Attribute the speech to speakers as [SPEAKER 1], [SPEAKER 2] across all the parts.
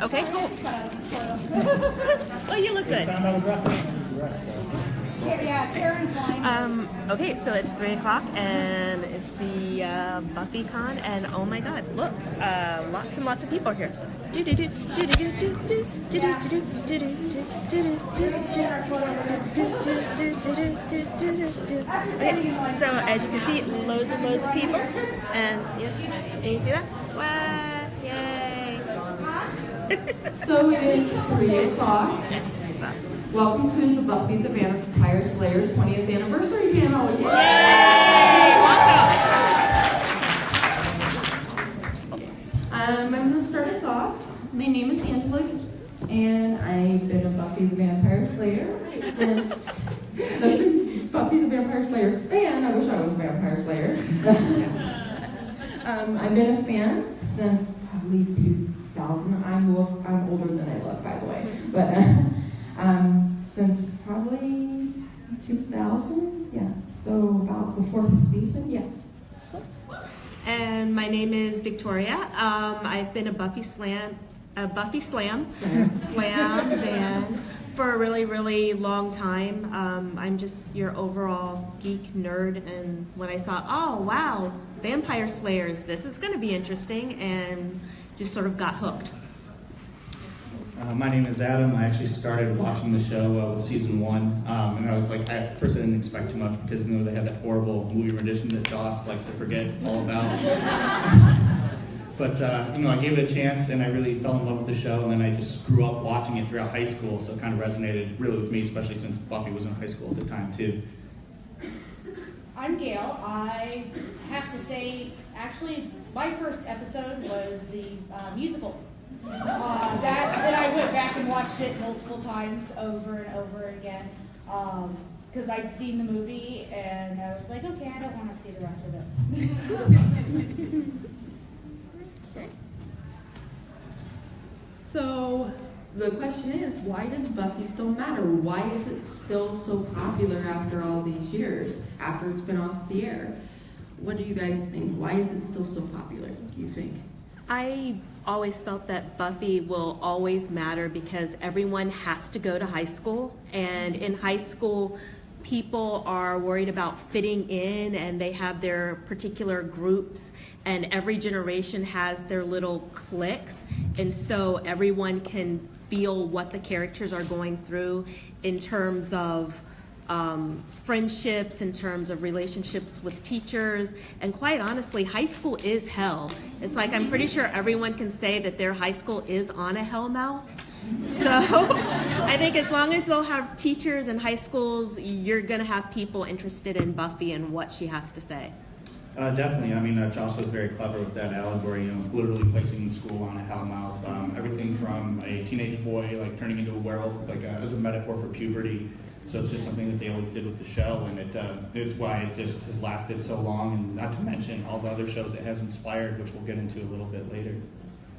[SPEAKER 1] Okay, cool. Oh, you look good.
[SPEAKER 2] Yeah, Karen's line.
[SPEAKER 1] Okay, so it's 3 o'clock and it's the Buffy Con, and oh my god, look, lots and lots of people are here. Okay, so as you can see, loads and loads of people, and you see that? What? Yay!
[SPEAKER 3] So it is 3 o'clock. Welcome to the Buffy the Vampire Slayer 20th anniversary panel. Yay! I'm going to start us off. My name is Angela, and I've been a Buffy the Vampire Slayer since Buffy the Vampire Slayer fan. I wish I was a Vampire Slayer. I've been a fan since probably 2000. I'm older than I look, by the way, but since probably 2000. Yeah, so about the 4th season. Yeah.
[SPEAKER 1] And my name is Victoria. I've been a Buffy Slam fan for a really, really long time. I'm just your overall geek nerd, and when I saw, oh wow, Vampire Slayers, this is going to be interesting, and just sort of got hooked.
[SPEAKER 4] My name is Adam. I actually started watching the show with season 1, and I was like, at first I didn't expect too much because they had that horrible movie rendition that Joss likes to forget all about. But I gave it a chance, and I really fell in love with the show, and then I just grew up watching it throughout high school, so it kind of resonated really with me, especially since Buffy was in high school at the time too.
[SPEAKER 2] I'm Gail. I have to say, actually, my first episode was the musical. That I went back and watched it multiple times over and over again because I'd seen the movie and I was like, okay, I don't want to see the rest of it.
[SPEAKER 3] So the question is, why does Buffy still matter? Why is it still so popular after all these years, after it's been off the air? What do you guys think? Why is it still so popular, do you think?
[SPEAKER 1] I always felt that Buffy will always matter because everyone has to go to high school, and in high school people are worried about fitting in, and they have their particular groups, and every generation has their little cliques, and so everyone can feel what the characters are going through in terms of friendships, in terms of relationships with teachers, and quite honestly, high school is hell. It's like, I'm pretty sure everyone can say that their high school is on a hell mouth. So I think as long as they'll have teachers in high schools, you're going to have people interested in Buffy and what she has to say.
[SPEAKER 4] Definitely. I mean, Joss was very clever with that allegory, literally placing the school on a hellmouth. Everything from a teenage boy turning into a werewolf, as a metaphor for puberty. So it's just something that they always did with the show, and it's why it just has lasted so long, and not to mention all the other shows it has inspired, which we'll get into a little bit later.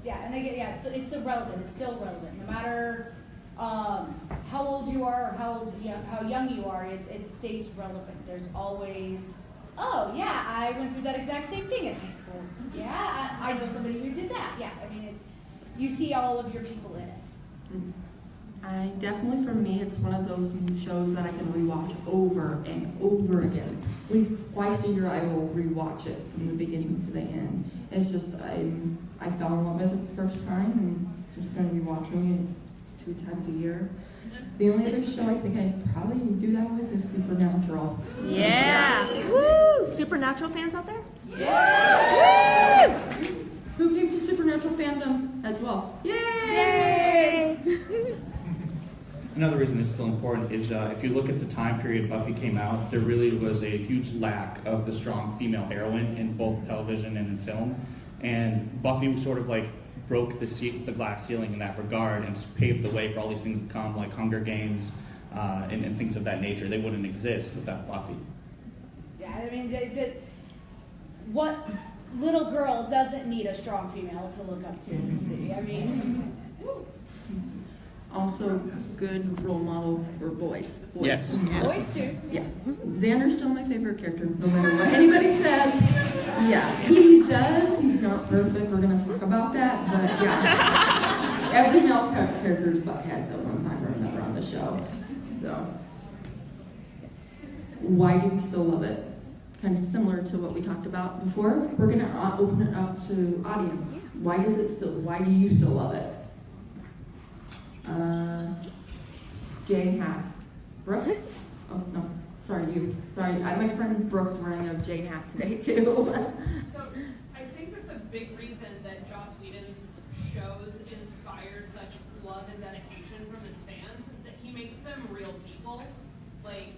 [SPEAKER 2] Yeah, and it's still relevant. It's still relevant, no matter how old you are or how young you are. It stays relevant. There's always, oh yeah, I went through that exact same thing in high school. Yeah, I know somebody who did that. Yeah, I mean, you see all of your people in it.
[SPEAKER 3] Mm-hmm. Definitely for me, it's one of those shows that I can rewatch over and over again. At least twice a year I will rewatch it from the beginning to the end. It's just, I fell in love with it the first time and just going to be watching it 2 times a year. The only other show I think I probably do that with is Supernatural.
[SPEAKER 1] Yeah! Woo! Supernatural fans out there?
[SPEAKER 3] Yeah! Woo! Who came to Supernatural fandom as well? Yay!
[SPEAKER 1] Yay!
[SPEAKER 4] Another reason it's still important is if you look at the time period Buffy came out, there really was a huge lack of the strong female heroine in both television and in film. And Buffy sort of broke the glass ceiling in that regard and paved the way for all these things to come, like Hunger Games and things of that nature. They wouldn't exist without Buffy.
[SPEAKER 2] Yeah, I mean, what little girl doesn't need a strong female to look up to and see? I mean...
[SPEAKER 3] Also, good role model for boys.
[SPEAKER 4] Yes.
[SPEAKER 2] Boys too.
[SPEAKER 3] Yeah. Xander's still my favorite character, no matter what anybody says. Yeah, he does. He's not perfect. We're going to talk about that. But yeah, Every male character's butt heads at one time or another on the show. So, why do we still love it? Kind of similar to what we talked about before. We're going to open it up to audience. Why do you still love it? Jane hat. Brooke? Oh, no. Sorry, you. Sorry, my friend Brooke's wearing a Jane hat today, too.
[SPEAKER 5] So, I think that the big reason that Joss Whedon's shows inspire such love and dedication from his fans is that he makes them real people. Like,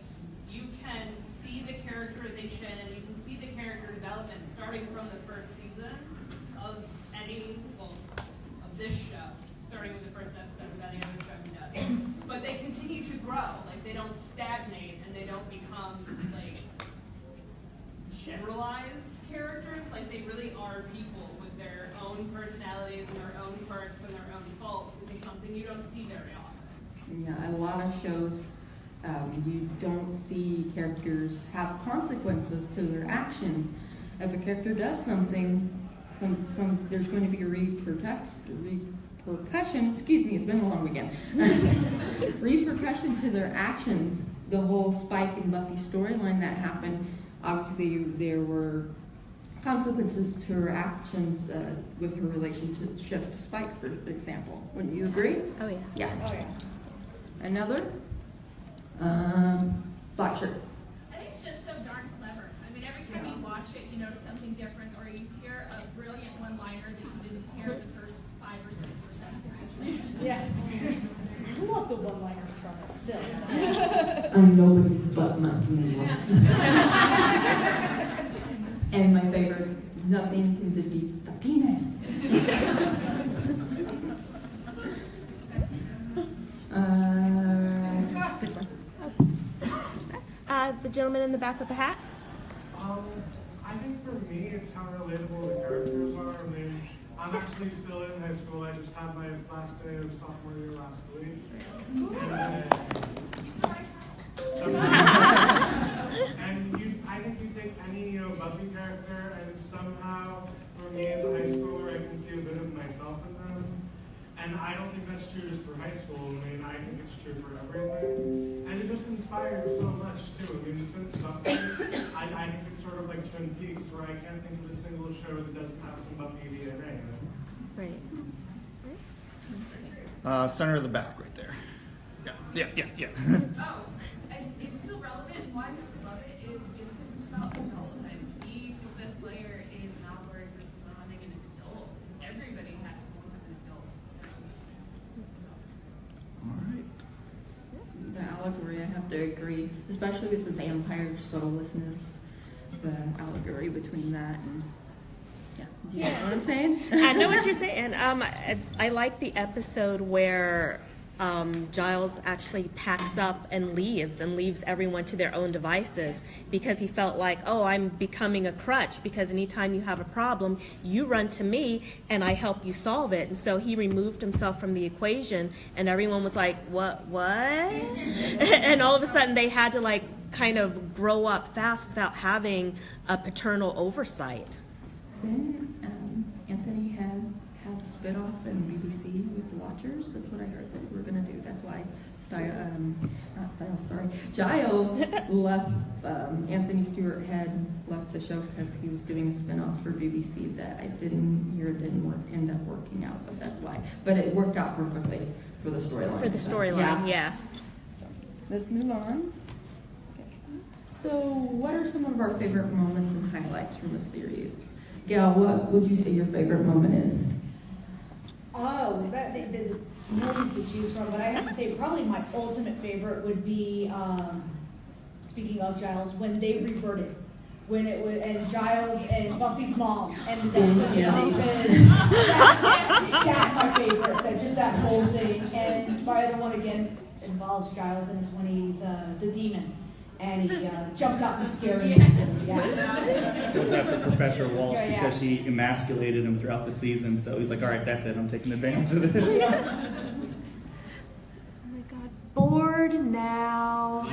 [SPEAKER 5] you can see the characterization and you can see the character development starting from the first season of this show, starting with the first episode of any other show he does. But they continue to grow. Like, they don't stagnate and they don't become, like, generalized characters. Like, they really are people with their own personalities and their own quirks and their own faults, which is something you don't see very often.
[SPEAKER 3] Yeah, a lot of shows, you don't see characters have consequences to their actions. If a character does something, there's going to be a repercussion, excuse me, it's been a long weekend, repercussion to their actions. The whole Spike and Buffy storyline that happened, obviously there were consequences to her actions with her relationship to Spike, for example. Wouldn't you agree?
[SPEAKER 1] Oh, yeah.
[SPEAKER 3] Yeah.
[SPEAKER 2] Oh, yeah.
[SPEAKER 3] Another? Black shirt.
[SPEAKER 6] I think it's just so darn clever. I mean, every time you watch it, you notice something different, or you hear a brilliant one-liner that you didn't hear the first 5 or 6 or 7 times.
[SPEAKER 2] Yeah. I love the one-liners from it still.
[SPEAKER 3] I'm nobody's butt mountain. And my favorite, nothing can defeat the penis.
[SPEAKER 1] The gentleman in the back with the hat.
[SPEAKER 7] I think for me, it's how relatable the characters are. I mean, I'm actually still in high school. I just had my last day of sophomore year last week. I think you take any Buffy character, and somehow, for me as a high schooler, I can see a bit of myself in them. And I don't think that's true just for high school. I mean, I think it's true for everything. And it just inspired so much, too. I mean, since Buffy, I think it's sort of like Twin Peaks, where I can't think of a single show that doesn't have some Buffy DNA.
[SPEAKER 1] Right.
[SPEAKER 4] Center of the back right there. Yeah.
[SPEAKER 6] Oh, and it's still relevant, and why we still love it is because it's about adulthood. He, this Slayer, is not worried for becoming an adult. Everybody has to become an adult. So,
[SPEAKER 4] All right.
[SPEAKER 3] The allegory, I have to agree, especially with the vampire soullessness, the allegory between that and, yeah. Do you know what I'm saying?
[SPEAKER 1] I know what you're saying. I like the episode where Giles actually packs up and leaves everyone to their own devices because he felt like, oh, I'm becoming a crutch because anytime you have a problem, you run to me and I help you solve it. And so he removed himself from the equation and everyone was like, what? And all of a sudden they had to like kind of grow up fast without having a paternal oversight.
[SPEAKER 3] Then Anthony had a spinoff in BBC with the Watchers. That's what I heard that we're going to do. That's why Giles left. Anthony Stewart had left the show because he was doing a spinoff for BBC that I didn't hear end up working out. But that's why. But it worked out perfectly for the storyline.
[SPEAKER 1] For the storyline, yeah.
[SPEAKER 3] So, let's move on. So, what are some of our favorite moments and highlights from the series? Gail, what would you say your favorite moment is?
[SPEAKER 2] Oh, that the millions to choose from, but I have to say probably my ultimate favorite would be, speaking of Giles, when they reverted. When it was, and Giles and Buffy's mom, and that's my favorite. That's just that whole thing. And my other one again involves Giles, and it's when he's the demon. And he jumps out and scares him. Yeah.
[SPEAKER 4] Goes after Professor Walsh
[SPEAKER 2] Yeah.
[SPEAKER 4] because she emasculated him throughout the season. So he's like, all right, that's it. I'm taking advantage of this.
[SPEAKER 1] Oh my God, bored now.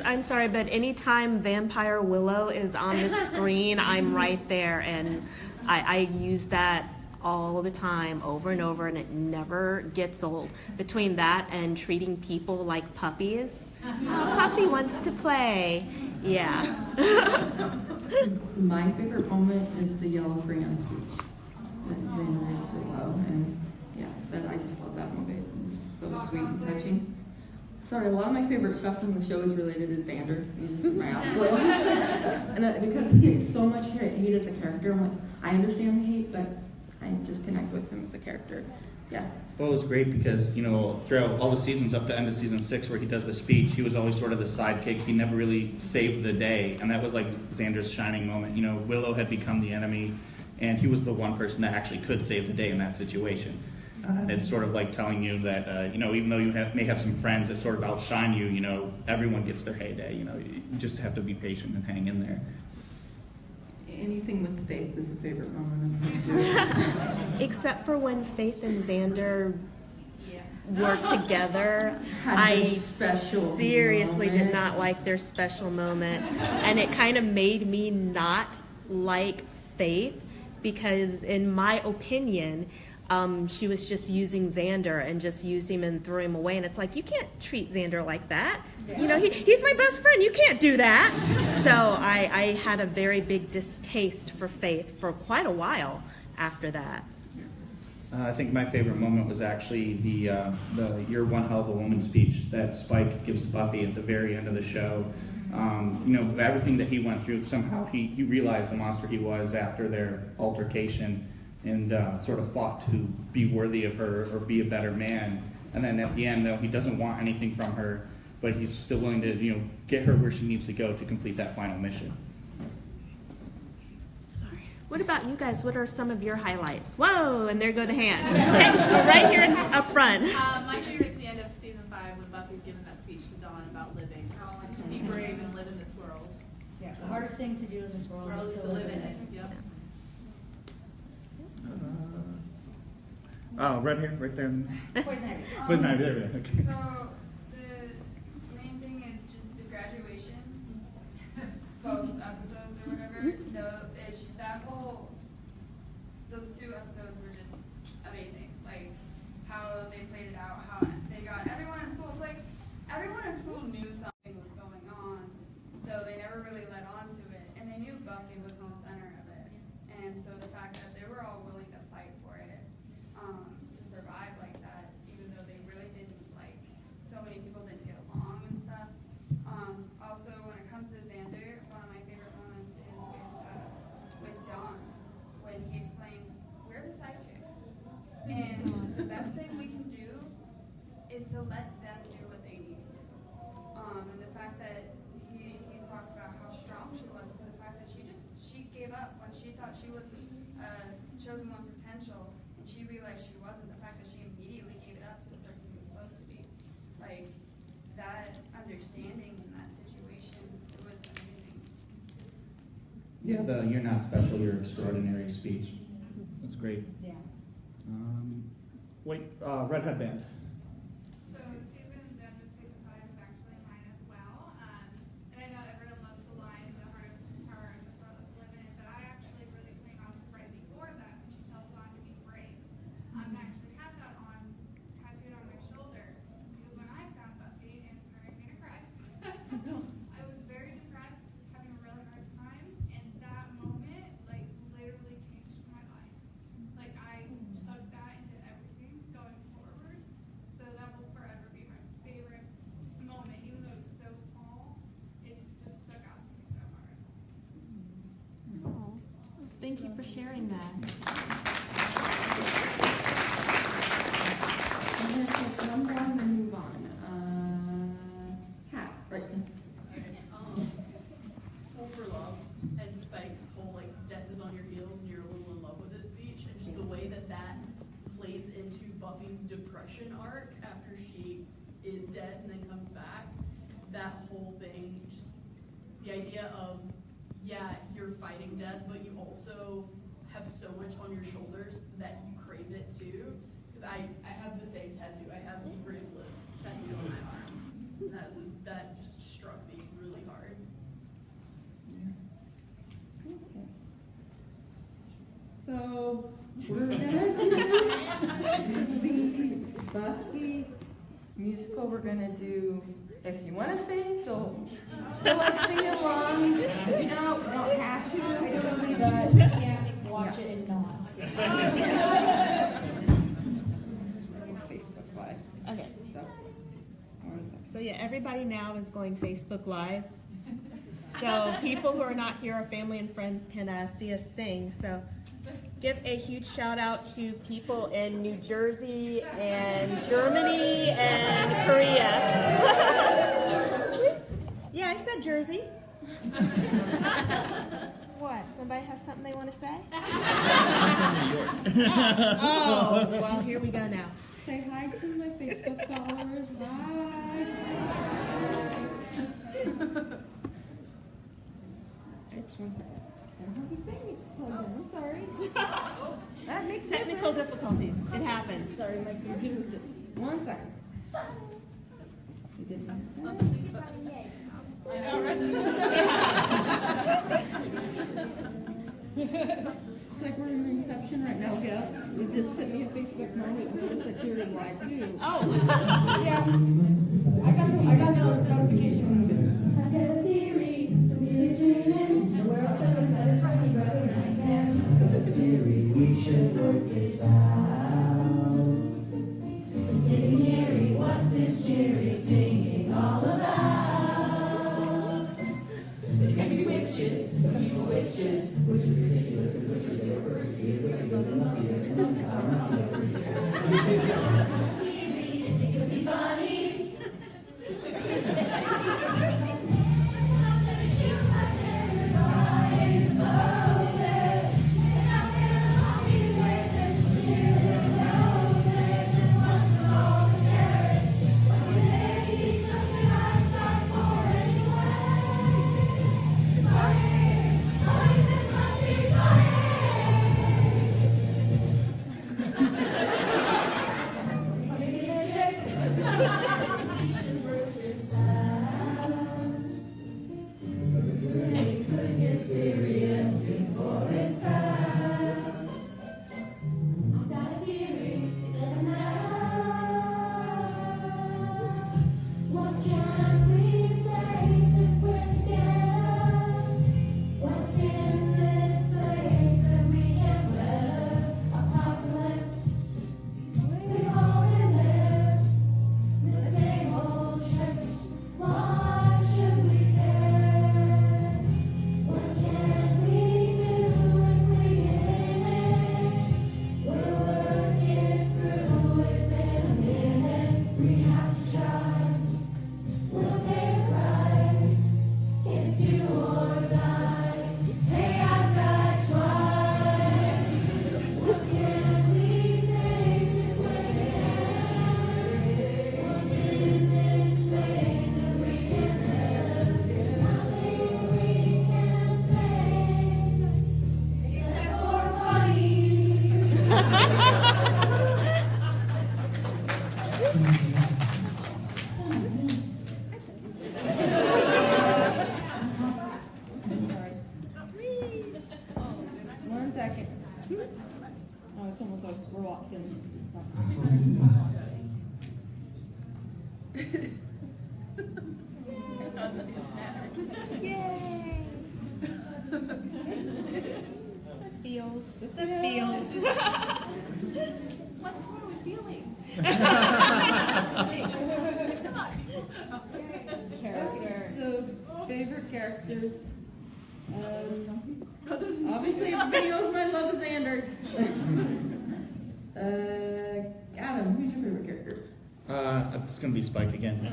[SPEAKER 1] I'm sorry, but anytime Vampire Willow is on the screen, I'm right there, and I use that all the time, over and over, and it never gets old. Between that and treating people like puppies, oh, puppy wants to play. Yeah.
[SPEAKER 3] My favorite moment is the yellow crayon speech that Xander reads so well, and yeah, I just love that moment. It's so sweet and touching. Sorry, a lot of my favorite stuff from the show is related to Xander. He's just in my outflow. And because he gets so much hate as a character, I'm like, I understand the hate, but I just connect with him as a character. Yeah.
[SPEAKER 4] Well, it was great because, you know, throughout all the seasons up to the end of season 6 where he does the speech, he was always sort of the sidekick. He never really saved the day, and that was like Xander's shining moment. You know, Willow had become the enemy, and he was the one person that actually could save the day in that situation. It's sort of like telling you that, you know, even though you may have some friends that sort of outshine you, you know, everyone gets their heyday. You know, you just have to be patient and hang in there.
[SPEAKER 3] Anything with Faith is a favorite moment of mine too.
[SPEAKER 1] Except for when Faith and Xander were together. I seriously did not like their special moment. And it kind of made me not like Faith because, in my opinion, she was just using Xander and just used him and threw him away. And it's like, you can't treat Xander like that. Yeah. You know, he's my best friend. You can't do that. So I had a very big distaste for Faith for quite a while after that.
[SPEAKER 4] I think my favorite moment was actually the "You're one hell of a woman" speech that Spike gives to Buffy at the very end of the show. You know, everything that he went through, somehow he realized the monster he was after their altercation, and sort of fought to be worthy of her or be a better man. And then at the end, though, he doesn't want anything from her, but he's still willing to, you know, get her where she needs to go to complete that final mission.
[SPEAKER 1] Sorry. What about you guys? What are some of your highlights? Whoa, and there go the hands. Okay, we're right here up front.
[SPEAKER 8] My favorite's the end of season 5 when Buffy's giving that speech to Dawn about living. To be brave and live in this world.
[SPEAKER 2] Yeah, the hardest thing to do in this world is to live in it.
[SPEAKER 8] Yep.
[SPEAKER 4] Oh, right here, right there.
[SPEAKER 2] Poison ivy.
[SPEAKER 4] Poison ivy, there we go. Okay.
[SPEAKER 9] So the main thing is just the graduation, both episodes or whatever. No, it's just those 2 episodes were just amazing. Like how they played it out, how they got everyone in school. It's like everyone in school knew something was going on, though they never really led on to it, and they knew Buffy was in the center of it. And so the fact that they were all willing to fight for it. To survive like that, even though they really didn't, like, so many people didn't get along and stuff. Also, when it comes to Xander, one of my favorite moments is with Dawn, when he explains, we're the sidekicks, and the best thing we can do is to let them do what they need to do. And the fact that he talks about how strong she was, for the fact that she gave up when she thought she was chosen one for potential. She realized she wasn't, the fact that she immediately gave it up to the person who was supposed to be. Like, that understanding in that situation, it was amazing.
[SPEAKER 4] Yeah, the "You're not special, you're extraordinary" speech. That's great.
[SPEAKER 2] Yeah.
[SPEAKER 4] Red Headband.
[SPEAKER 6] So season 5 is actually mine as well. And I know everyone loves the line, the hardest part of this world is to live in it, but I actually really cling on to right before that when she tells Dawn to be brave. I actually had that tattooed on my shoulder because when I found Buffy, and sorry, I'm gonna cry. I was very depressed, having a really hard time, and that moment, like, literally changed my life. Like, I took that into everything going forward, so that will forever be my favorite moment, even though it's so small. It's just stuck out to me so hard.
[SPEAKER 1] Oh, thank you for sharing that.
[SPEAKER 3] I'm going to take one more and then move on. Hat, right.
[SPEAKER 8] Hope for love and Spike's whole, like, death is on your heels and you're a little in love with it speech, and just the way that plays into Buffy's depression arc after she is dead and then comes back. That whole thing, just the idea of, yeah, you're fighting death, but you also have so much on your shoulders that you crave it too. Because I have the same tattoo. I have the Brave Live tattoo on my arm. That just struck me really hard.
[SPEAKER 3] So we're gonna Buffy musical, we're gonna do, if you wanna sing, feel like singing along. If you don't have to.
[SPEAKER 2] I don't really watch it and not.
[SPEAKER 3] Facebook Live.
[SPEAKER 1] Okay.
[SPEAKER 3] So, 1 second.
[SPEAKER 1] So yeah, everybody now is going Facebook Live. So people who are not here, our family and friends, can see us sing. So give a huge shout out to people in New Jersey and Germany and Korea. Yeah, I said Jersey. What? Somebody have something they want to say? Oh, well, here we go now.
[SPEAKER 3] Say hi to my Facebook followers. Bye. Oops, 1 second. I don't have the thing plugged in. I'm sorry. That makes
[SPEAKER 1] Technical difficulties. It happens.
[SPEAKER 3] Sorry, my computer's 1 second. You did that?
[SPEAKER 8] I know, right?
[SPEAKER 3] It's like we're in Inception right now, yeah. It just sent me a Facebook moment notice that you're in live too.
[SPEAKER 1] Oh.
[SPEAKER 2] Yeah. I got the notification.
[SPEAKER 10] I have a theory, somebody's dreaming, and we're all so excited for me, brother, and I have a theory, we should work this out. It's getting eerie, what's this cheery singing all about? There can be witches, some evil witches, which is ridiculous, because witches, they were persecuted, wicked, and lucky, and theory, it could be bunnies.
[SPEAKER 1] Yay! Feels. The feels.
[SPEAKER 5] What's more with feeling?
[SPEAKER 3] Characters. So, favorite characters. Obviously, everybody knows my love is Xander. Adam, who's your favorite character?
[SPEAKER 4] It's gonna be Spike again. I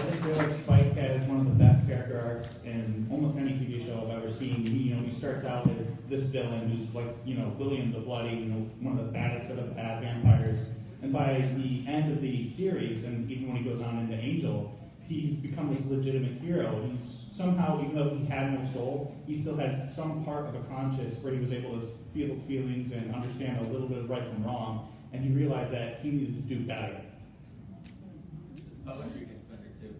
[SPEAKER 4] just feel like Spike has one of the best character arcs in almost any TV show I've ever seen. He starts out as this villain who's like, William the Bloody, one of the baddest of the bad vampires. And by the end of the series, and even when he goes on into Angel, he's become this legitimate hero. He's somehow, even though he had no soul, he still had some part of a conscience where he was able to feel feelings and understand a little bit of right from wrong. And he realized that he needed to do better.
[SPEAKER 11] His poetry gets better too.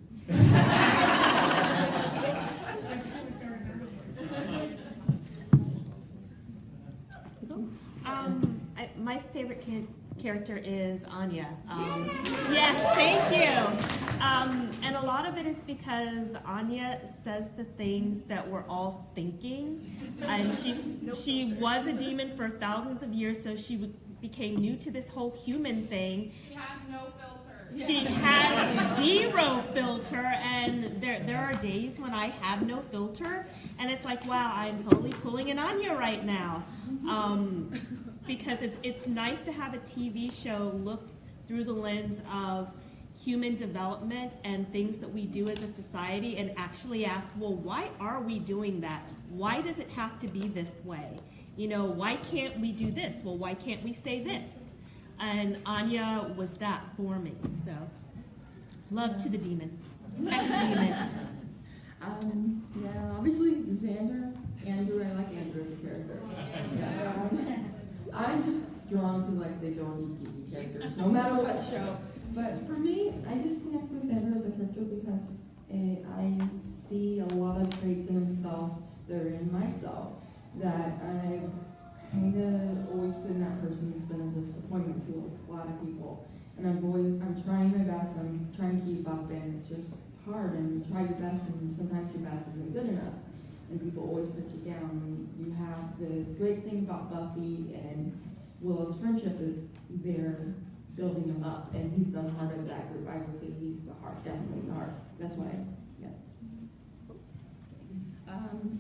[SPEAKER 1] my favorite character is Anya. Yes, thank you. And a lot of it is because Anya says the things that we're all thinking. And she was a demon for thousands of years, so she became new to this whole human thing.
[SPEAKER 6] She has no filter.
[SPEAKER 1] She has zero filter, and there are days when I have no filter, and it's like, wow, I'm totally pulling an Anya right now. Because it's nice to have a TV show look through the lens of human development and things that we do as a society and actually ask, well, why are we doing that? Why does it have to be this way? You know, why can't we do this? Well, why can't we say this? And Anya was that for me, so love to the demon. Ex-demon.
[SPEAKER 3] Yeah, obviously Xander, Andrew, I like Andrew as a character. I'm just drawn to like the geeky characters, no matter what show. But for me, I just connect with Xander as a character because I see a lot of traits in himself that are in myself that I've kind of always been that person that's been a disappointment to a lot of people. And I'm trying my best, I'm trying to keep up, and it's just hard, and you try your best, and sometimes your best isn't good enough. And people always put you down. And you have the great thing about Buffy and Willow's friendship is they're building him up, and he's the heart of that group. I would say he's the heart, definitely the heart. That's why,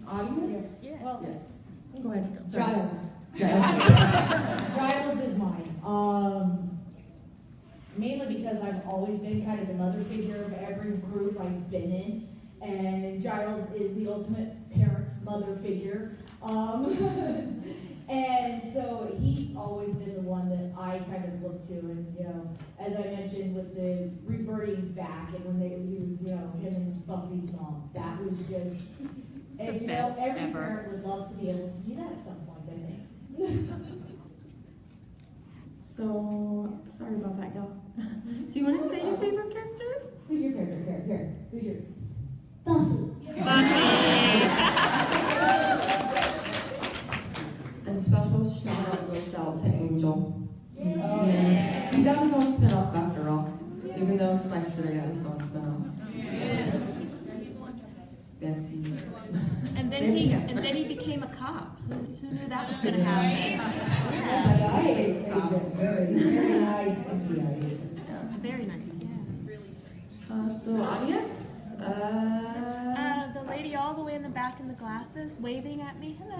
[SPEAKER 3] audience?
[SPEAKER 1] Yeah.
[SPEAKER 2] Well,
[SPEAKER 3] Yeah. Go ahead.
[SPEAKER 2] Giles. Giles is mine. Mainly because I've always been kind of the mother figure of every group I've been in, and Giles is the ultimate parent, mother figure. And so he's always been the one that I kind of look to, and you know, as I mentioned with the reverting back, and when they would use, you know, him and Buffy's mom, that was just, as you know, every parent would love to be able to do that at some point, I think.
[SPEAKER 3] So, sorry about that, y'all. Do you want to say your favorite character?
[SPEAKER 2] Who's your character? Here. Who's yours?
[SPEAKER 3] And special shout out goes out to Angel. Yeah. He got his own spin-off after all. Even though it's like today, I had his own spin-off. Betsy.
[SPEAKER 1] And then he became a cop. Who knew that was going to happen?
[SPEAKER 2] Very nice.
[SPEAKER 1] Very nice, yeah.
[SPEAKER 6] Really strange.
[SPEAKER 3] So audience?
[SPEAKER 1] The lady all the way in the back in the glasses waving at me. Hello.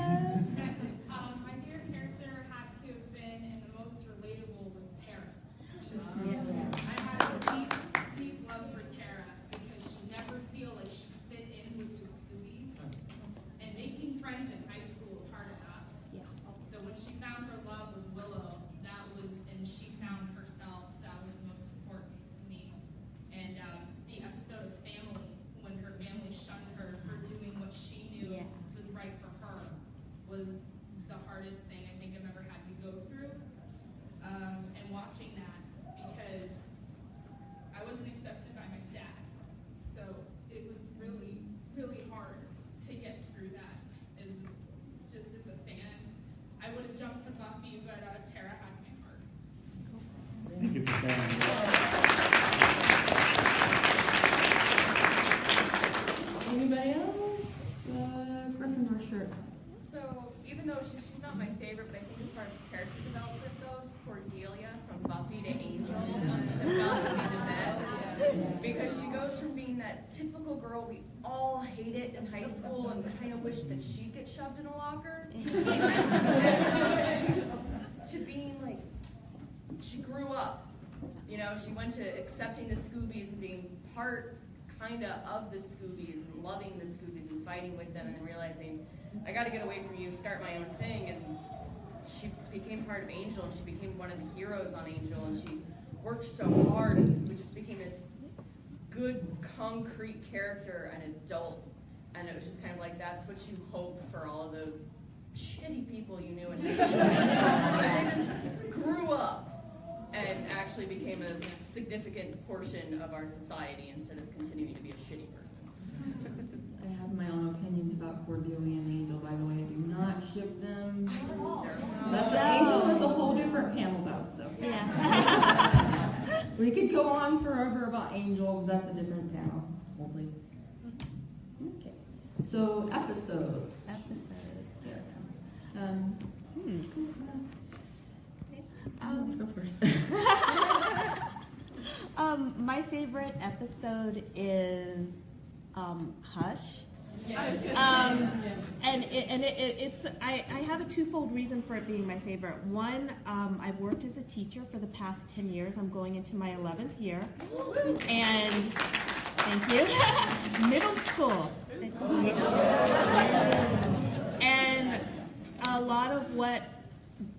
[SPEAKER 6] My favorite character had to have been, and the most relatable, was Tara. I had a deep love for Tara because she never feel like she fit in with the Scoobies. And making friends in high school is hard enough.
[SPEAKER 1] Yeah.
[SPEAKER 6] So when she found her love with Willow, and she found herself, that was the most important to me. And the episode of Family, when her family shunned her for doing what she knew was right for her, was the hardest thing I think I've ever had to go through. And watching that, because I wasn't accepted by my dad. So it was really, really hard to get through that just as a fan. I would have jumped to Buffy, but Tara had my heart.
[SPEAKER 4] Thank you for sharing.
[SPEAKER 3] Anybody else? Gryffindor shirt.
[SPEAKER 12] So, even though she's not my favorite, but I think as far as character development goes, Cordelia from Buffy to Angel has got to be the best. Because she goes from being that typical girl we all hated in high school and kind of wished that she'd get shoved in a locker, to being like, she grew up. You know, she went to accepting the Scoobies and being part, kinda, of the Scoobies and loving the Scoobies and fighting with them and then realizing, I gotta get away from you, start my own thing. And she became part of Angel and she became one of the heroes on Angel and she worked so hard and just became this good, concrete character, an adult. And it was just kind of like, that's what you hope for all of those shitty people you knew in high school. And they just grew up and actually became a significant portion of our society instead of continuing to be a shitty person.
[SPEAKER 3] I have my own opinions about Cordelia and Angel, by the way. I do not ship them.
[SPEAKER 12] I don't know.
[SPEAKER 3] Angel is a whole different We could go on forever about Angel, but that's a different panel. Hopefully. Okay. So episodes. Yes. Let's go first.
[SPEAKER 1] My favorite episode is Hush.
[SPEAKER 8] Yes.
[SPEAKER 1] It's I have a twofold reason for it being my favorite. One, I've worked as a teacher for the past 10 years. I'm going into my 11th year, and thank you, middle school. And a lot of what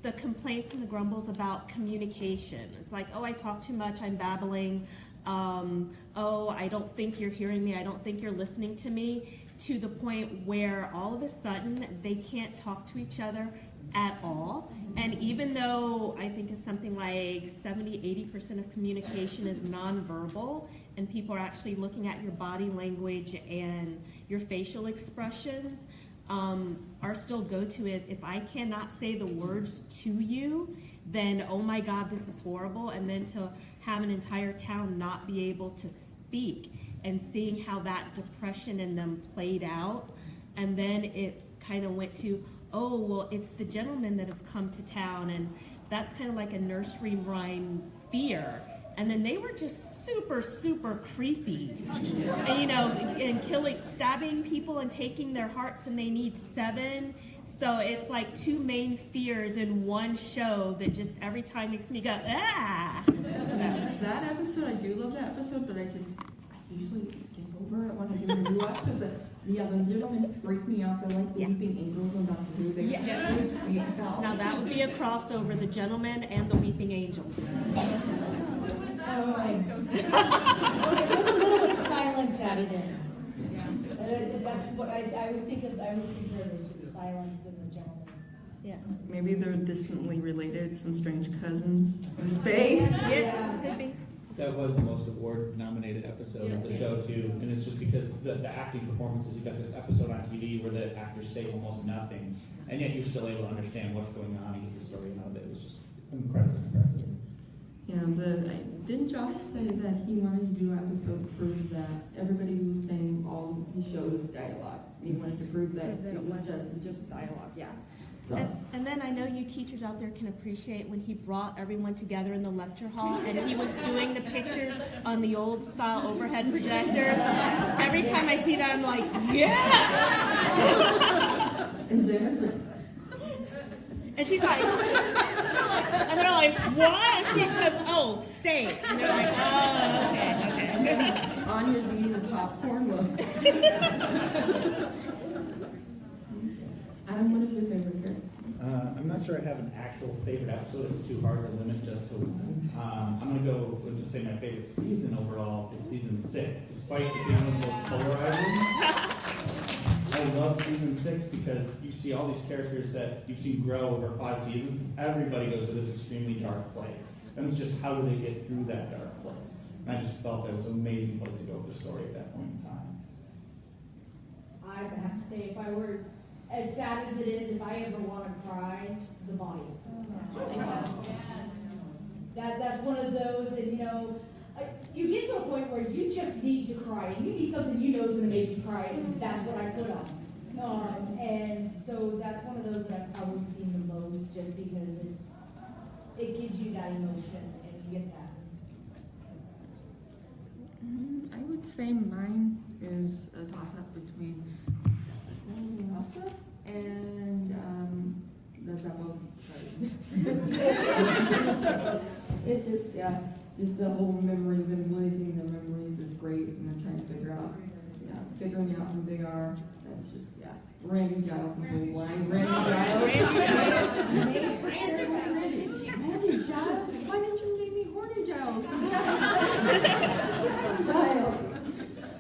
[SPEAKER 1] the complaints and the grumbles about communication. It's like, oh, I talk too much, I'm babbling. Oh, I don't think you're hearing me, I don't think you're listening to me, to the point where all of a sudden they can't talk to each other at all. And even though I think it's something like 70–80% of communication is nonverbal, and people are actually looking at your body language and your facial expressions, our still go-to is, if I cannot say the words to you, then oh my God, this is horrible. And then to have an entire town not be able to speak, and seeing how that depression in them played out. And then it kind of went to, oh, well, it's the gentlemen that have come to town, and that's kind of like a nursery rhyme fear. And then they were just super, super creepy, and, you know, and stabbing people and taking their hearts, and they need 7. So it's like 2 main fears in one show that just every time makes me go, ah!
[SPEAKER 3] That episode, I do love that episode, but I usually skip over it when I do the rewatch, because the gentlemen freak me out. They're like the weeping angels on Dr. Who. They freak me out.
[SPEAKER 1] Now that would be a crossover, the gentlemen and the weeping angels.
[SPEAKER 10] Oh my God. With a little bit of silence added in. That's what I was thinking. I was thinking of the silence and the gentleman.
[SPEAKER 1] Yeah.
[SPEAKER 3] Maybe they're distantly related, some strange cousins in space.
[SPEAKER 1] Yeah, could be.
[SPEAKER 4] That was the most award-nominated episode of the show too, and it's just because the acting performances. You've got this episode on TV where the actors say almost nothing, and yet you're still able to understand what's going on and get the story out of it. It was just incredibly impressive.
[SPEAKER 3] Yeah, didn't Josh say that he wanted to do an episode to prove that everybody who was saying all he showed was dialogue? He wanted to prove that it was just dialogue, yeah. So.
[SPEAKER 1] And then I know you teachers out there can appreciate when he brought everyone together in the lecture hall, and he was doing the pictures on the old style overhead projectors. Every time I see that, I'm like, yes!
[SPEAKER 3] Exactly.
[SPEAKER 1] And she's like, and they're like, what? And she goes, oh, steak. And they're like, oh, okay.
[SPEAKER 3] Anya's eating the popcorn. Adam, what is your favorite character?
[SPEAKER 4] I'm not sure I have an actual favorite episode. It's too hard to limit just to one. I'm going to go with just say my favorite season overall is season 6. Despite it being one of the most polarizing, I love season 6 because you see all these characters that you've seen grow over 5 seasons. Everybody goes to this extremely dark place. And it's just how do they get through that dark place? And I just felt that it was an amazing place to go with the story at that point in time.
[SPEAKER 10] I would have to say, if I were as sad as it is, if I ever want to cry, the body. That's one of those, and you get to a point where you just need to cry, and you need something you know is going to make you cry, and that's what I put on. And so that's one of those that I've probably seen the most, just because it gives you that emotion, and you get that.
[SPEAKER 3] I would say mine is a toss-up between Elsa and the double. It's just the whole memories, visualizing the memories is great, and then trying to figuring out who they are. That's just Randy Giles and Blue Line. Randy Giles. Why didn't you name me Horny Giles?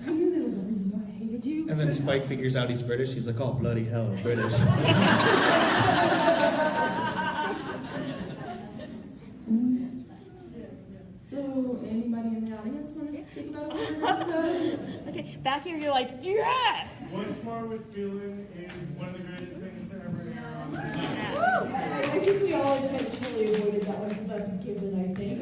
[SPEAKER 3] I knew there was a reason why I hated you.
[SPEAKER 4] And then Spike figures out he's British. He's like, oh, bloody hell, I'm British.
[SPEAKER 3] So, anybody in the audience want to speak about this episode?
[SPEAKER 1] Okay, back here you're like, yes!
[SPEAKER 7] Once More with Feeling is one of the greatest things to ever air on TV.
[SPEAKER 10] I think we all intentionally avoided that one because that's a given, I think.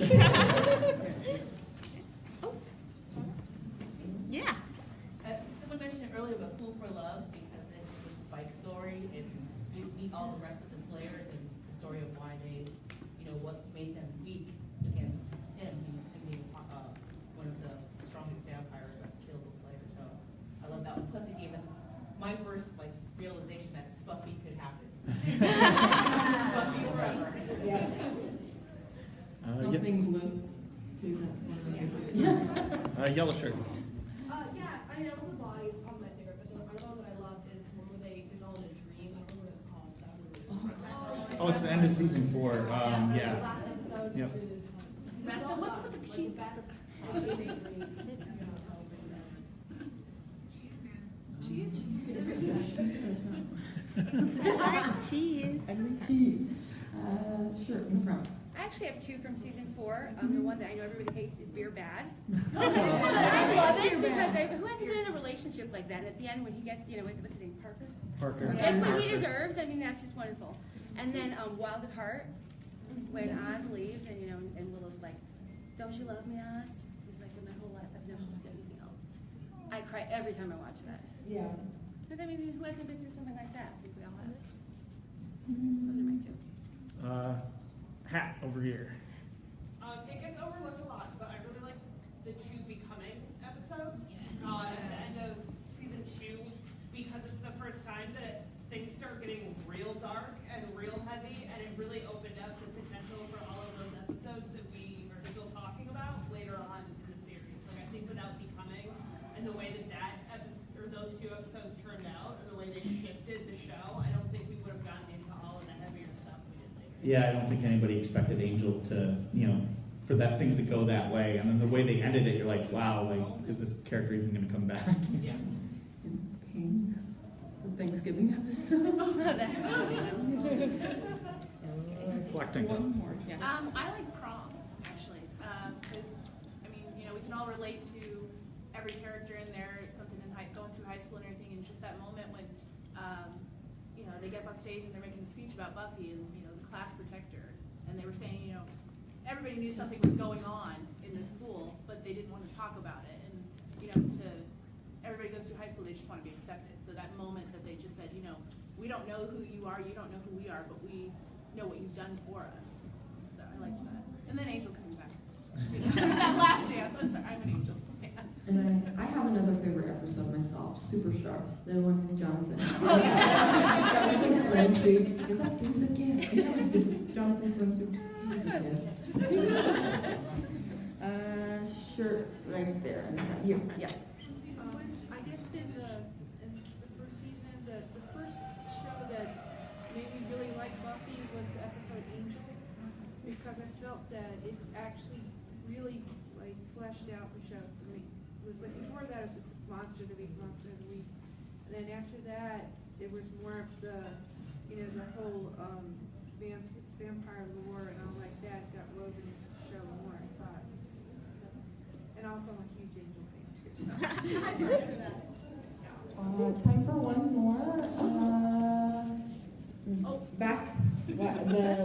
[SPEAKER 13] what made them weak against him being one of the strongest vampires that killed the Slayer. So I love that one. Plus, it gave us my first realization that Buffy could happen. Buffy forever.
[SPEAKER 2] Yeah.
[SPEAKER 3] Something blue.
[SPEAKER 4] Yellow shirt.
[SPEAKER 14] Yeah, I know the body is probably my favorite, but the other one that I love is the one where it's all in a dream. I don't know what it's called. That movie.
[SPEAKER 4] Oh, it's the end of season 4.
[SPEAKER 14] The
[SPEAKER 4] Yeah.
[SPEAKER 14] last episode
[SPEAKER 4] Yep.
[SPEAKER 14] is
[SPEAKER 12] Best, what's with the cheese?
[SPEAKER 14] best.
[SPEAKER 1] Cheese.
[SPEAKER 3] Cheese. Sure, in front.
[SPEAKER 15] I actually have 2 from season 4. The one that I know everybody hates is Beer Bad.
[SPEAKER 14] Oh,
[SPEAKER 15] I love it because who hasn't been in a relationship like that? At the end, when he gets, what's his name, Parker? That's what he deserves. I mean, that's just wonderful. And then Wild at Heart, when Oz leaves, and and Willow's like, "Don't you love me, Oz?" He's like, "In my whole life, I've never loved anything else." I cry every time I watch that.
[SPEAKER 2] Yeah.
[SPEAKER 15] Because I mean, who hasn't been through something like that? I think we all have. Those are my 2.
[SPEAKER 4] Hat over here.
[SPEAKER 5] It gets overlooked a lot, but I really like the 2 Becoming episodes at the end of season 2, because it's the first time that things start getting real dark and real heavy, and it really opened up the potential for all of those episodes that we are still talking about later on in the series. Like, I think without Becoming and the way that those 2 episodes turned out and the way they shifted the show, I don't think we would have gotten into all of the heavier stuff we did later.
[SPEAKER 4] Yeah, I don't think anybody expected Angel to, for that things to go that way. And then the way they ended it, you're like, wow, is this character even going to come back?
[SPEAKER 5] Yeah.
[SPEAKER 3] The Thanksgiving episode.
[SPEAKER 4] Black Tank.
[SPEAKER 3] One more, yeah.
[SPEAKER 8] I like Prom, actually, because, we can all relate to every character in there, something going through high school and everything, and it's just that moment when, they get up on stage and they're making a speech about Buffy and, the class protector, and they were saying, everybody knew something was going on in this school, but they didn't want to talk about it, and, everybody goes through high school, they just want to be accepted, so that moment that they just said, we don't know who you are, you don't know who we are, but we know what you've done for us, so I liked that. And then Angel coming back. That last dance, I'm sorry, I'm an Angel fan.
[SPEAKER 3] And I have another favorite episode myself, Super Sharp, the one with Jonathan. Jonathan's swimsuit. Is that who's again? Jonathan's swimsuit. Shirt right there. Yeah.
[SPEAKER 16] I guess in the first season, the first show that made me really like Buffy was the episode Angel, because I felt that it actually really fleshed out the show for me. It was before that it was just Monster of the Week, and then after that it was more of the the whole vampire lore and all like that got woven into the show more, I thought. So, and also I'm a huge Angel fan too. So.
[SPEAKER 3] Time for one more. Back. The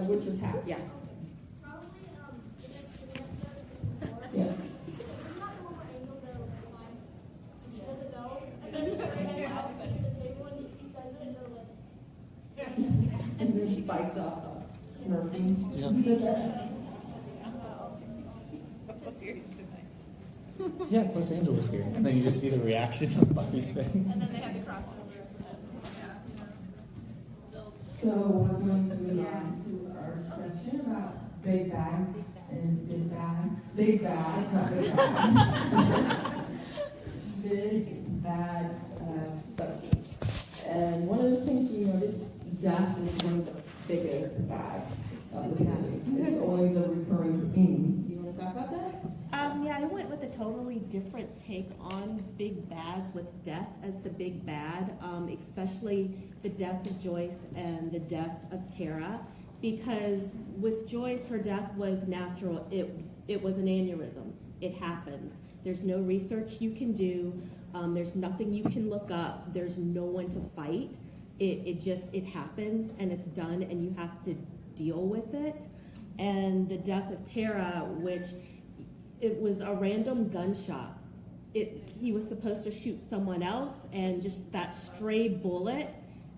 [SPEAKER 3] witch's hat. Yeah. Yeah. And then she bites off Smurfing.
[SPEAKER 4] Yeah, plus Angel was here. And then you just see the reaction of Buffy's face.
[SPEAKER 8] And then they had the crossover.
[SPEAKER 3] So we're going to move on to our section about big bags and big bags. Big bags, not big bags. Big bags of Buffy. And one of the things we noticed, death is one of the biggest bags of the series. It's always a recurring theme. Do you want to talk about that?
[SPEAKER 1] Yeah, I went with a totally different take on big bads with death as the big bad, especially the death of Joyce and the death of Tara, because with Joyce, her death was natural. It was an aneurysm. It happens. There's no research you can do. There's nothing you can look up. There's no one to fight. It happens and it's done, and you have to deal with it. And the death of Tara, which it was a random gunshot. He was supposed to shoot someone else, and just that stray bullet,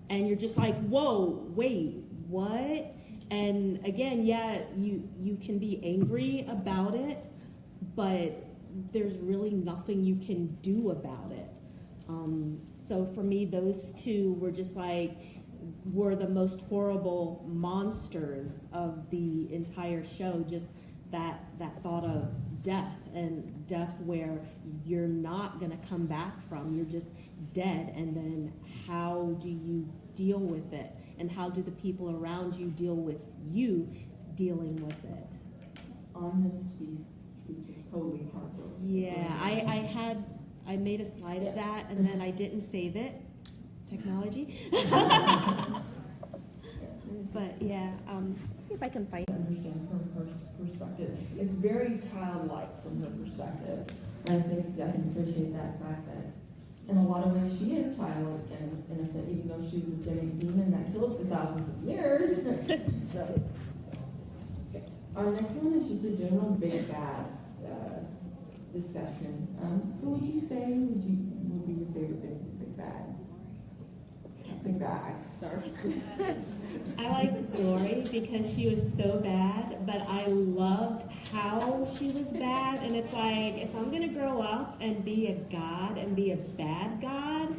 [SPEAKER 1] and you're just like, whoa, wait, what? And again, yeah, you can be angry about it, but there's really nothing you can do about it. So for me, those two were the most horrible monsters of the entire show. Just that thought of death, and death where you're not going to come back from. You're just dead. And then how do you deal with it? And how do the people around you deal with you dealing with it?
[SPEAKER 3] On his speech is totally heartbroken.
[SPEAKER 1] Yeah, I made a slide of that, and then I didn't save it. Technology. But yeah, see if I can find.
[SPEAKER 3] Understand from her perspective. It's very childlike from her perspective, and I can appreciate that fact that in a lot of ways she is childlike and innocent, even though she was a demon that killed for thousands of years. So, our next one is just a general big bads discussion. Who would you say would be your favorite big bad? Big bags. Sorry.
[SPEAKER 1] I liked Dory because she was so bad, but I loved how she was bad. And it's like, if I'm going to grow up and be a god and be a bad god,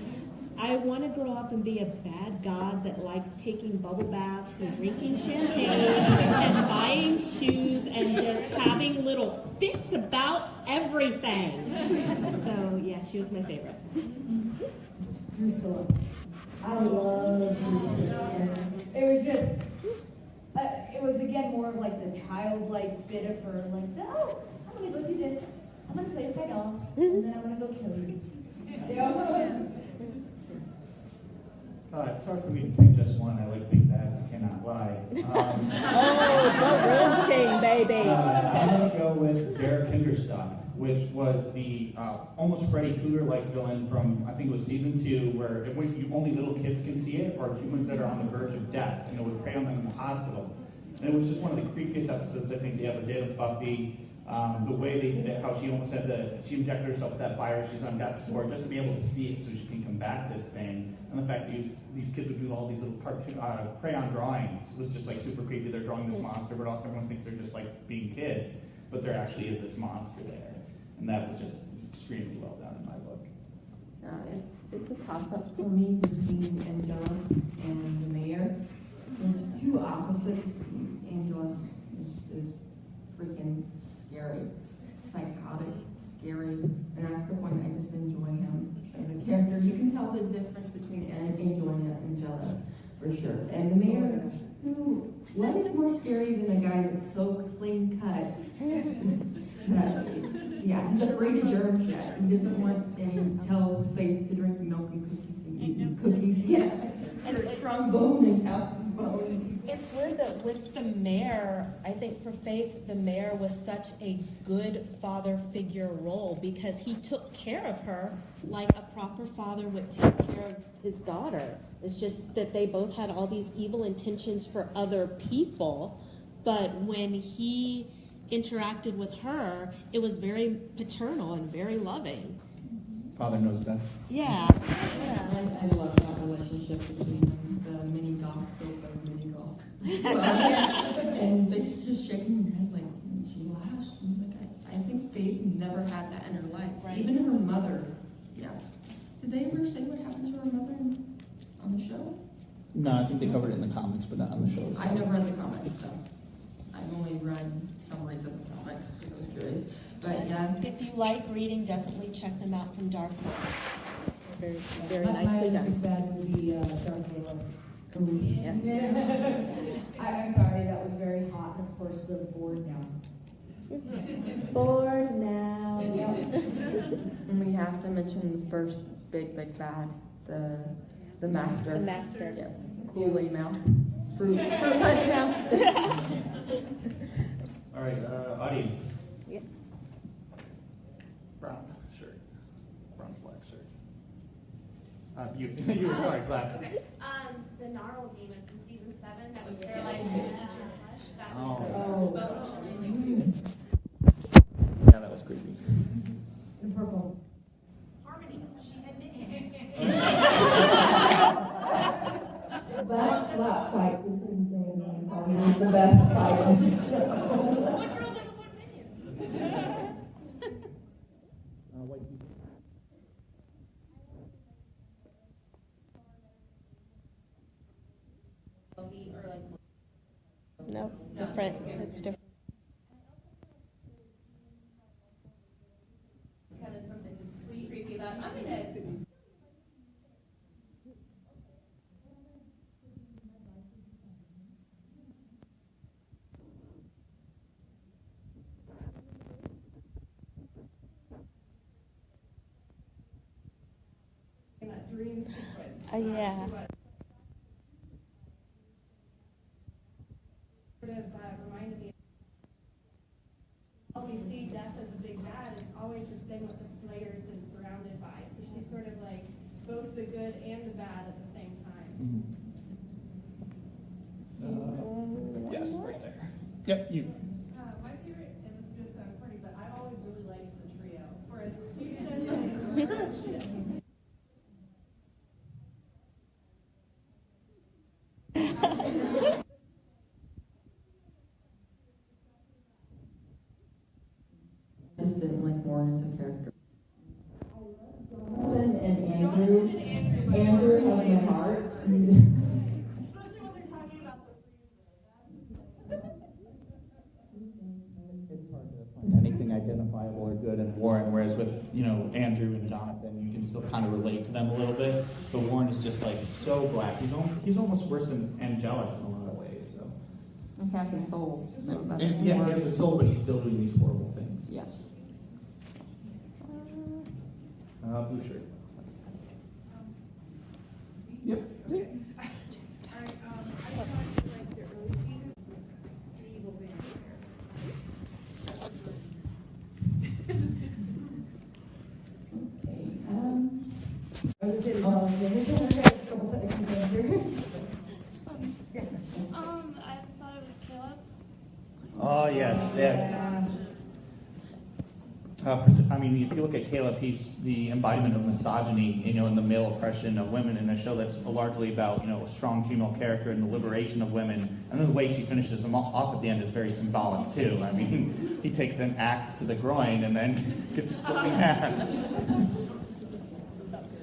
[SPEAKER 1] I want to grow up and be a bad god that likes taking bubble baths and drinking champagne and buying shoes and just having little fits about everything. So yeah, she was my favorite.
[SPEAKER 10] Drusilla. I love Drusilla. It was just, it was again more of like the childlike bit of her, like, no, I'm going to go do this. I'm going to play with my dolls, and then I'm going to go kill you. You know?
[SPEAKER 4] It's hard for me to pick just one. I like big bads, I cannot lie.
[SPEAKER 1] Oh, the room chain, baby.
[SPEAKER 4] I'm going to go with Derek Hinderstock, which was the almost Freddy Krueger-like villain from, I think it was season 2, where only little kids can see it, or humans that are on the verge of death, and it would prey on them in the hospital. And it was just one of the creepiest episodes I think they ever did of Buffy. The way how she almost she injected herself with that virus she's on death's door just to be able to see it so she can combat this thing. And the fact that these kids would do all these little cartoon, crayon drawings was just like super creepy. They're drawing this monster, but everyone thinks they're just like being kids, but there actually is this monster there. And that was just extremely well done in my book.
[SPEAKER 3] It's a toss-up for me between Angelus and the mayor. There's two opposites. Angelus is freaking scary, psychotic, scary, and that's the point. I just enjoy him as a character. You can tell the difference between enjoying Angelus for sure. And the mayor, what is more scary than a guy that's so clean cut that, yeah, he's afraid of germ shit. He doesn't want, and he tells Faith to drink milk and cookies and eat cookies. Yeah, and strong bone and cow bone.
[SPEAKER 1] It's weird that with the mayor, I think for Faith, the mayor was such a good father figure role because he took care of her like a proper father would take care of his daughter. It's just that they both had all these evil intentions for other people, but when he interacted with her, it was very paternal and very loving.
[SPEAKER 4] Father knows best.
[SPEAKER 1] Yeah.
[SPEAKER 3] I love that relationship between them, the mini golf, mini golf. And Faith's just shaking her head like, and she laughs. And like, I think Faith never had that in her life. Right. Even her mother, yes. Did they ever say what happened to her mother on the show?
[SPEAKER 4] No, I think they covered it in the comics, but not on the show.
[SPEAKER 3] I never read the comics, so I've only read summaries of the comics because I was curious. But yeah.
[SPEAKER 1] If you like reading, definitely check them out from Dark Horse. Very, very
[SPEAKER 10] My
[SPEAKER 1] nicely done.
[SPEAKER 10] big bad would be Dark Halo.
[SPEAKER 1] Yeah.
[SPEAKER 10] I'm sorry, that was very hot, and of course the board now.
[SPEAKER 1] Bored now.
[SPEAKER 3] And we have to mention the first big bad, the master.
[SPEAKER 1] The master.
[SPEAKER 3] Yeah. Kool-Aid mouth. Fruit punch mouth.
[SPEAKER 4] All right, audience.
[SPEAKER 1] Yep.
[SPEAKER 4] Brown shirt. Brown flag shirt. You were sorry, class.
[SPEAKER 14] Okay. The gnarl demon from season 7 that would paralyze you and eat your flesh. That was the bone.
[SPEAKER 4] Yeah, that was creepy.
[SPEAKER 10] The purple.
[SPEAKER 14] Harmony. She had minions.
[SPEAKER 10] That slap fight was insane.
[SPEAKER 3] Buffy's the best fight on the show.
[SPEAKER 12] What girl doesn't want minions?
[SPEAKER 13] Buffy or like.
[SPEAKER 1] Nope, different. It's different.
[SPEAKER 12] Kind of something sweet, creepy about. I'm gonna. In that dream sequence.
[SPEAKER 1] Yeah.
[SPEAKER 2] Sort of reminded me. We see death as a big bad. It's always just been what the Slayer's been surrounded by. So she's sort of like both the good and the bad at the same time.
[SPEAKER 4] Yes, right there. Yep, you.
[SPEAKER 5] My favorite, and this is going to sound funny, but I always really liked the trio. For as stupid as it is.
[SPEAKER 3] Just didn't like Warren as a character.
[SPEAKER 10] Jonathan and Andrew. Andrew has my heart.
[SPEAKER 5] Especially when they're talking about the
[SPEAKER 4] It's hard to find anything identifiable or good in Warren, whereas with, Andrew and Jonathan, you can still kind of relate to them a little bit. But Warren is just like so black. He's almost worse than Angelus in a lot of ways. So.
[SPEAKER 3] He has a soul. So that
[SPEAKER 4] And,
[SPEAKER 3] makes
[SPEAKER 4] yeah,
[SPEAKER 3] him
[SPEAKER 4] he
[SPEAKER 3] worse.
[SPEAKER 4] has a soul, but he's still doing these horrible things.
[SPEAKER 3] Yes.
[SPEAKER 4] Blue shirt. Yep.
[SPEAKER 16] I thought like the early seasons, the evil vampire.
[SPEAKER 10] I was in a couple times answer.
[SPEAKER 14] I thought it was Caleb.
[SPEAKER 4] Oh, yes. Yeah. If you look at Caleb, he's the embodiment of misogyny, and the male oppression of women in a show that's largely about, a strong female character and the liberation of women. And then the way she finishes him off at the end is very symbolic, too. He takes an axe to the groin and then gets split in half.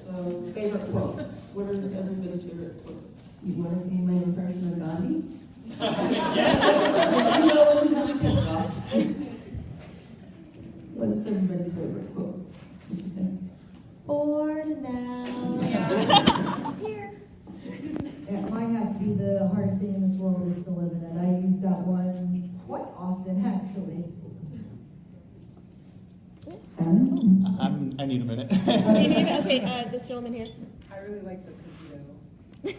[SPEAKER 3] So, favorite quotes. What are everybody's favorite quotes? You want to see my impression of Gandhi? You know when I'm pissed off. What is everybody's favorite quotes? Interesting.
[SPEAKER 1] Bored now.
[SPEAKER 14] It's here.
[SPEAKER 10] Yeah, mine has to be the hardest thing in this world is to live in it. I use that one quite often, actually.
[SPEAKER 4] I need a minute.
[SPEAKER 1] Okay, this gentleman here.
[SPEAKER 17] I really like the cookie dough.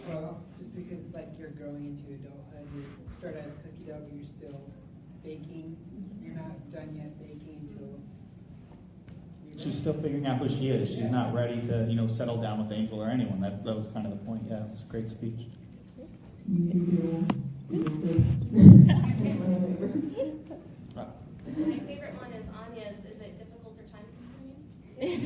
[SPEAKER 17] Well, just because it's like you're growing into adulthood. You start out as cookie dough, but you're still baking. You're not done yet baking until.
[SPEAKER 4] She's still figuring out who she is. She's not ready to, settle down with Angel or anyone. That was kind of the point. Yeah, it was a great speech.
[SPEAKER 18] My favorite one is Anya's. Is it difficult or time consuming?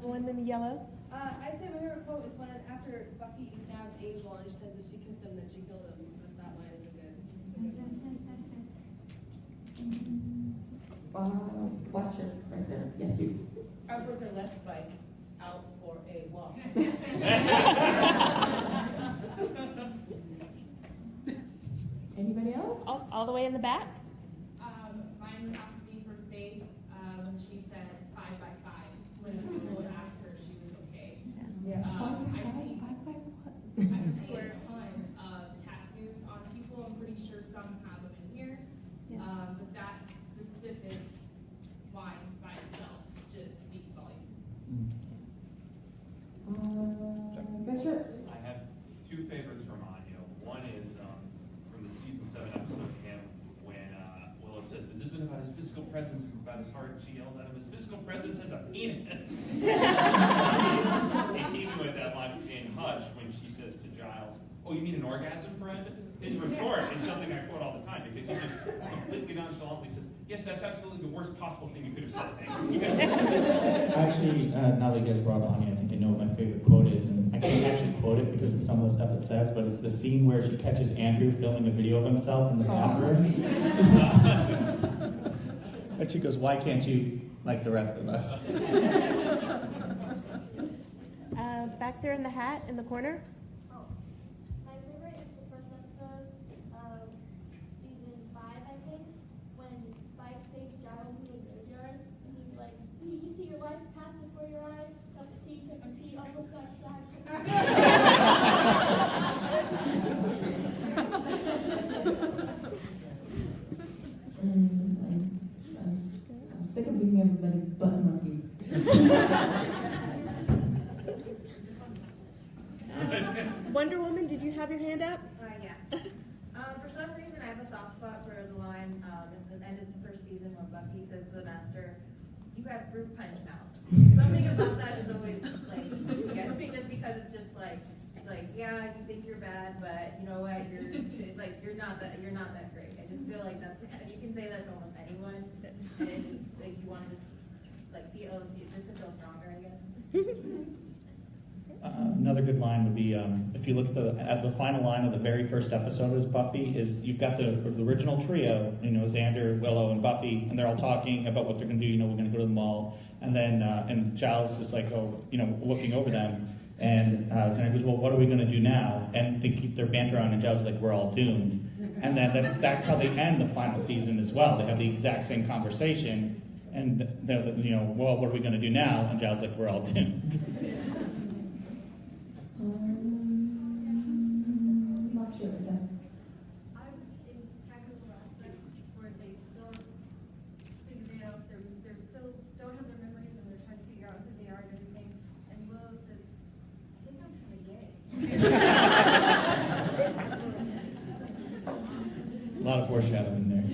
[SPEAKER 1] The one in the yellow.
[SPEAKER 14] I'd say my favorite quote is when after Buffy stabs Angel and she says that she kissed him, that she killed him. That line is a good one.
[SPEAKER 3] Watch it right there. Yes, you.
[SPEAKER 13] I was her left bike out for a walk.
[SPEAKER 3] Anybody else?
[SPEAKER 1] All the way in the back.
[SPEAKER 6] Mine would have to be for Faith when she said 5 by 5 when the people would ask her if she was okay.
[SPEAKER 3] Yeah.
[SPEAKER 6] I see a ton of tattoos on people. I'm pretty sure some have them in here. But that specific line by itself just speaks volumes.
[SPEAKER 3] Sure.
[SPEAKER 11] I have two favorites from Anya. One is from the season 7 episode of Him when Willow says, "This isn't about his physical presence, it's about his heart." She yells at him, "His physical presence has a penis." And keeping with that line in Hush when she says to Giles, "Oh, you mean an orgasm, friend?" His retort is something I quote all the time because he just completely nonchalantly says, "Yes, that's absolutely the worst possible thing you could have said."
[SPEAKER 4] Actually, now that you guys brought up Anya, I think I know what my favorite quote is, and I can't actually quote it because because of some of the stuff it says, but it's the scene where she catches Andrew filming a video of himself in the bathroom. And she goes, "Why can't you like the rest of us?"
[SPEAKER 1] Back there in the hat in the corner.
[SPEAKER 10] Oh, my favorite is the first episode of season 5, I think, when Spike saves Giles in the graveyard, and he's like, "You see your life pass before your eyes, cup of tea, almost got shot."
[SPEAKER 3] I'm sick of being everybody's butt monkey.
[SPEAKER 1] Wonder Woman, did you have your hand up?
[SPEAKER 19] Yeah. For some reason, I have a soft spot for the line at the end of the first season when Buffy says to the Master, "You have fruit punch mouth." Something about that is always like gets me, just because it's just like yeah, you think you're bad, but you know what? You're not that great. I just feel like you can say that to almost anyone, and it just like you want to just like feel just to feel stronger, I guess.
[SPEAKER 4] Another good line would be, if you look at the final line of the very first episode of Buffy, is you've got the original trio, Xander, Willow, and Buffy, and they're all talking about what they're going to do. We're going to go to the mall, and then and Giles is like, looking over them, and Xander goes, "Well, what are we going to do now?" And they keep their banter on, and Giles is like, "We're all doomed." And then that's how they end the final season as well. They have the exact same conversation, and they're, "Well, what are we going to do now?" And Giles is like, "We're all doomed."
[SPEAKER 3] Not sure.
[SPEAKER 14] I'm in Attack of the Last where they still figuring out they're still don't have their memories and they're trying to figure out who they are and everything. And Willow says, "I think I'm kind of gay."
[SPEAKER 4] A lot of foreshadowing there.